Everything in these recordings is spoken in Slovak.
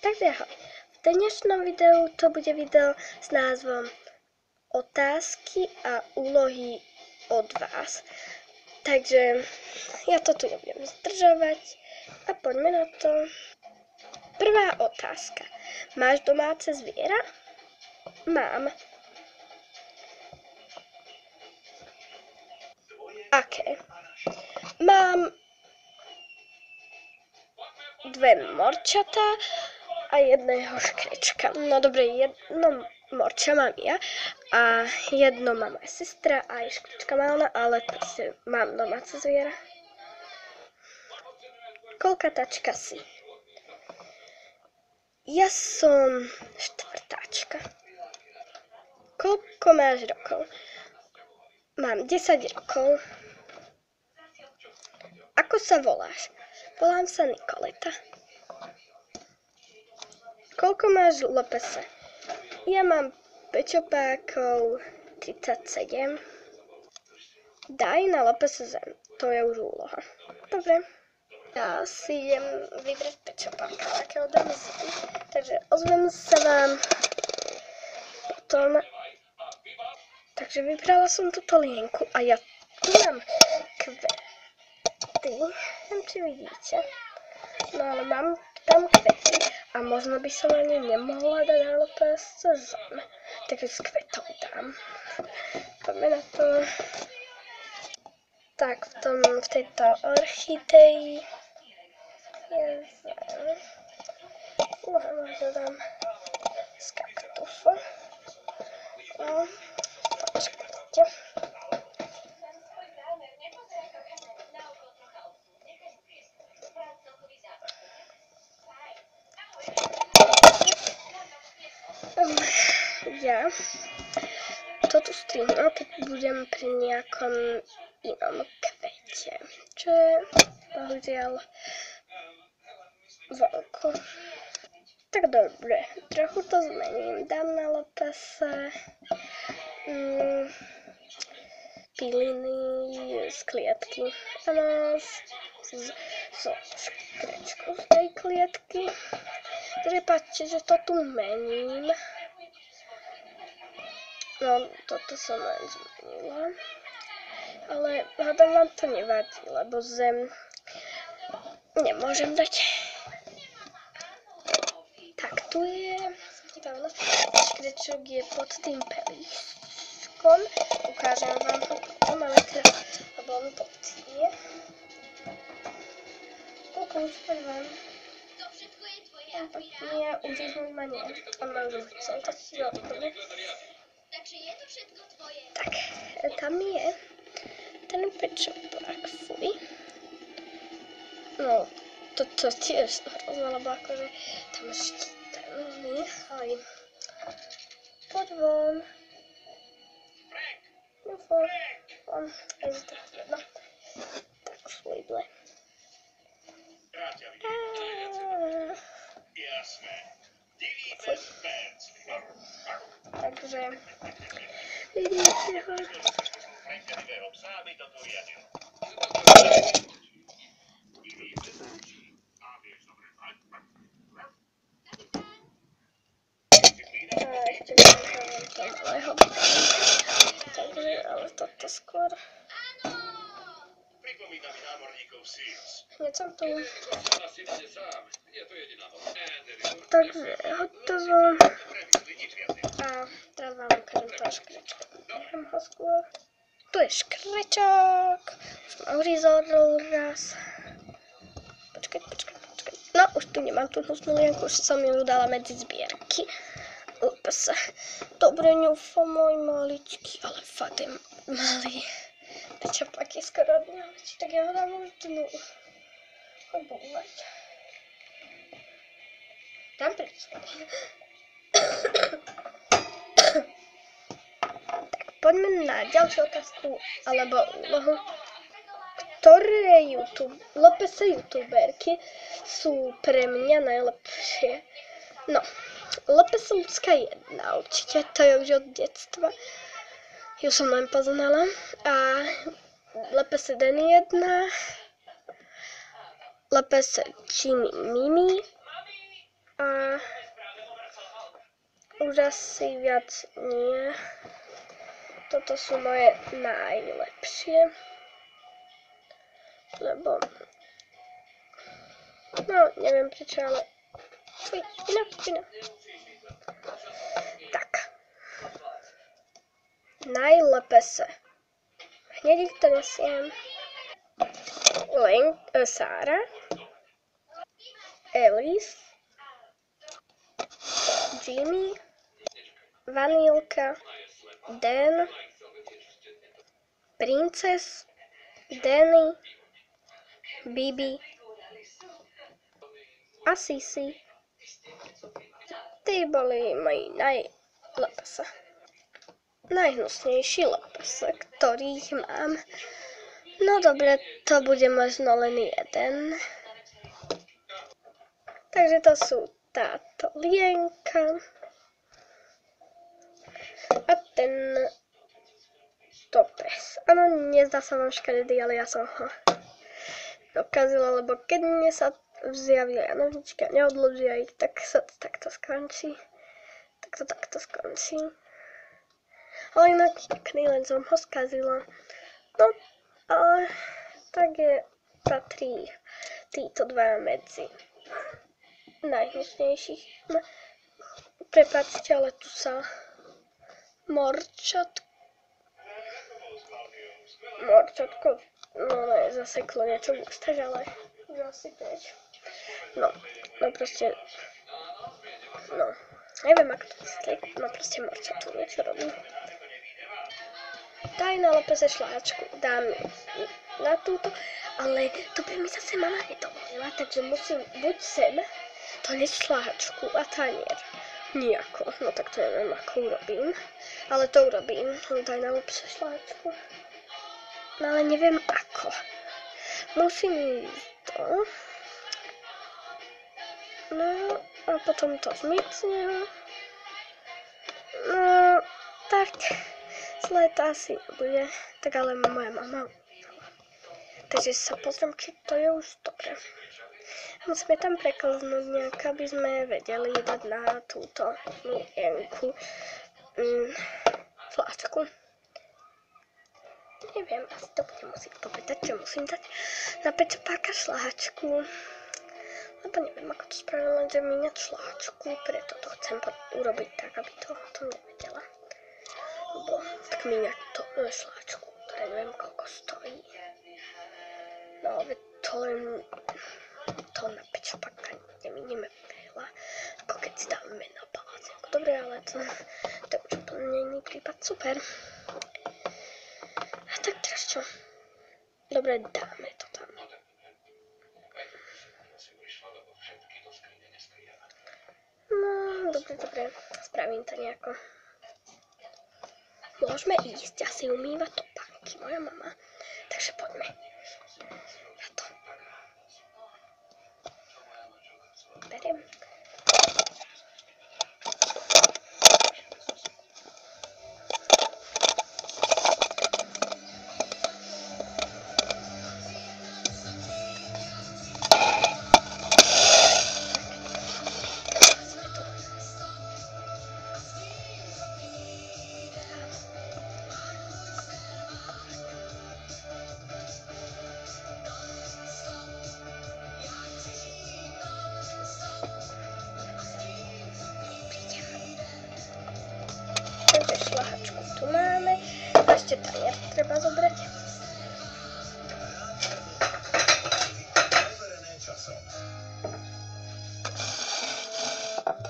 Takže ahoj. V dnešnom videu to bude video s názvom Otázky a úlohy od vás. Takže ja to tu nebudem zdržovať a poďme na to. Prvá otázka. Máš domáce zviera? Mám. Aké? Mám dve morčatá a jedného škrečka. No dobre, jedno morča mám ja a jedno má moja sestra a aj škrečka má ona, ale proste mám domáce zviera. Koľkatáčka si? Ja som štvrtáčka. Koľko máš rokov? Mám 10 rokov. Ako sa voláš? Volám sa Nikoleta. Koľko máš lopese? Ja mám pečopákov 37. Daj na lopese zem. To je už úloha. Dobre. Ja si idem vybrať pečopáka, akého dám zem. Takže ozvem sa vám potom. Takže vybrala som túto lienku a ja tu mám kvety. Neviem, či vidíte. No ale mám tam kvety a možno by som ani nemohla dať na lopesce zem. Takže s kvetou dám. Poďme na to. Tak, v tejto orchidei je zem. Možno dám z kaktusu. No, počkajte. Ja to tu strihnem, keď budem pri nejakom inom kvete, čo je bohužiaľ vonku. Tak dobre, trochu to zmením, dám na lopese piliny z klietky. Áno, zo škrečku z tej klietky. Prepáčte, že to tu mením. No, toto som len zmenila. Ale hádam vám to nevadí, lebo zem nemôžem dať. Tak, tu je škrečok je pod tým pelíškom. Ukážem vám ho potom, ale teraz, lebo on potrie. Kúkam vám. Nie, uříznúť ma nie. On ma už chcel, tak si ho odpoviem. Tak, tam je ten pečopák, fuj. No, toto tiež hrozné, lebo akože tam ešte ten nechaj. Poď von. Ufo, von, je to jedno. Tak, fuj, ble. Fuj. Takže vidíte ho. A ešte vychávam to malého. Takže, ale toto skôr. Hneď som tu. Takže hotovo. A teraz vám ukážem toho škrečka. Nechám ho skôr. Tu je škrečok. Už ma uřízol raz. Počkať. No, už tu nemám tú hnusnú lienku, už som ju dala medzi zbierky. Lopese. Dobre, ňufo, môj maličký, ale fakt je malý. Pečopák je skoro dňa väčší, tak ja ho dám už dnu. Obúvať. Tam prečo. Tak poďme na ďalšiu otázku, alebo úlohu. Ktoré lopese youtuberky sú pre mňa najlepšie? No, lopese Lucka jedna určite, to je už od detstva. Ju som len poznala. A lopese Denny jedna. Lopese Ginny Mimi. A už asi viac nie. Toto sú moje najlepšie. Lebo... No, neviem prečo, ale... Fuj, špina. Tak. Najlepšie. Hneď ich to nesiem. Sára. Elise. Jimmy. Vanilka. Dan. Princess. Danny. Bibi. A Sisi. Tí boli moji najhnusnejší lepese, ktorých mám. No dobre, to bude možno len jeden. Takže to sú táto lienka a to pes. Áno, nezdá sa vám škaredý, ale ja som ho dokázala, lebo keď mne sa zjavia nožičky a neodložia ich, tak sa to takto skončí. Takto skončí. Ale inak pekný, len som ho skazila. No, ale tak patrí títo dva medzi najhnusnejších. No, prepáčte, ale tu sa morčatko, no ne, zaseklo niečo v ústach, ale už asi preč. No proste, neviem ako to vysvetliť, no proste morčatu niečo robí. Daj na lepese šláčku, dám na túto, ale to by mi zase mama nedovolila, takže musím buď sem doniesť šláčku a tanier. Nijako, no tak to neviem ako urobím, ale to urobím, daj na lepese šláčku. No ale neviem ako. Musím ísť to. No a potom to zmizne. No tak zle to asi nebude. Tak ale moja mama. Takže sa pozriem, či to je už dobre. Musíme tam preklznúť nejak, aby sme vedeli dať na túto lienku fláčku. Neviem, asi to budem musieť povedať, že musím dať na pečopáka šláčku. Lebo neviem, ako to spravím, lenže míňať šláčku, preto to chcem urobiť tak, aby to o tom nevedela. Lebo tak míňať to šláčku, ktoré neviem, koľko stojí. No, ale to len to na pečopáka nemínime veľa, ako keď si dáme na paláciku. Dobre, ale to je už úplne iný prípad, super. A tak teraz čo? Dobre, dáme to tam. No, dobre, spravím to nejako. Môžeme ísť asi umývať topánky, moja mama. Takže poďme na to. Beriem. Šlahačku tu máme. A ešte tanier treba zobrať.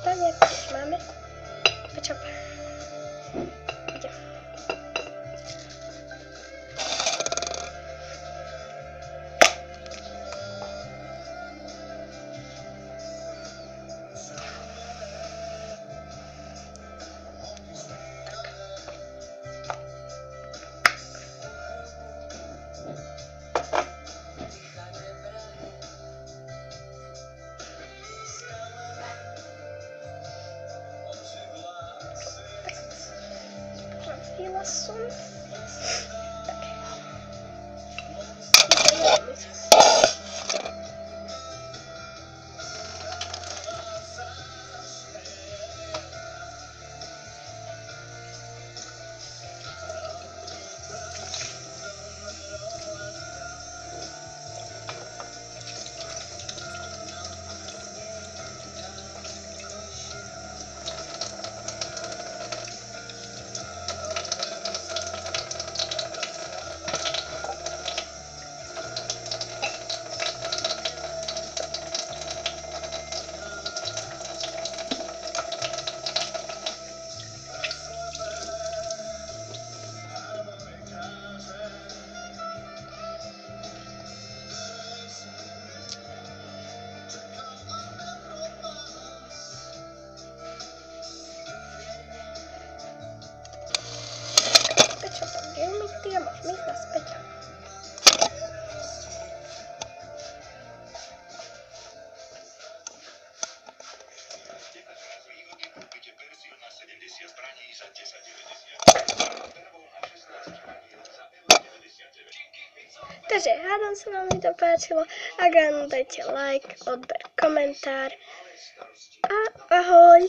Tanier tiež máme. Počop. Ide. Trafila som. Takže hádam sa vám to páčilo. Ak áno, dajte like, odber, komentár a ahoj.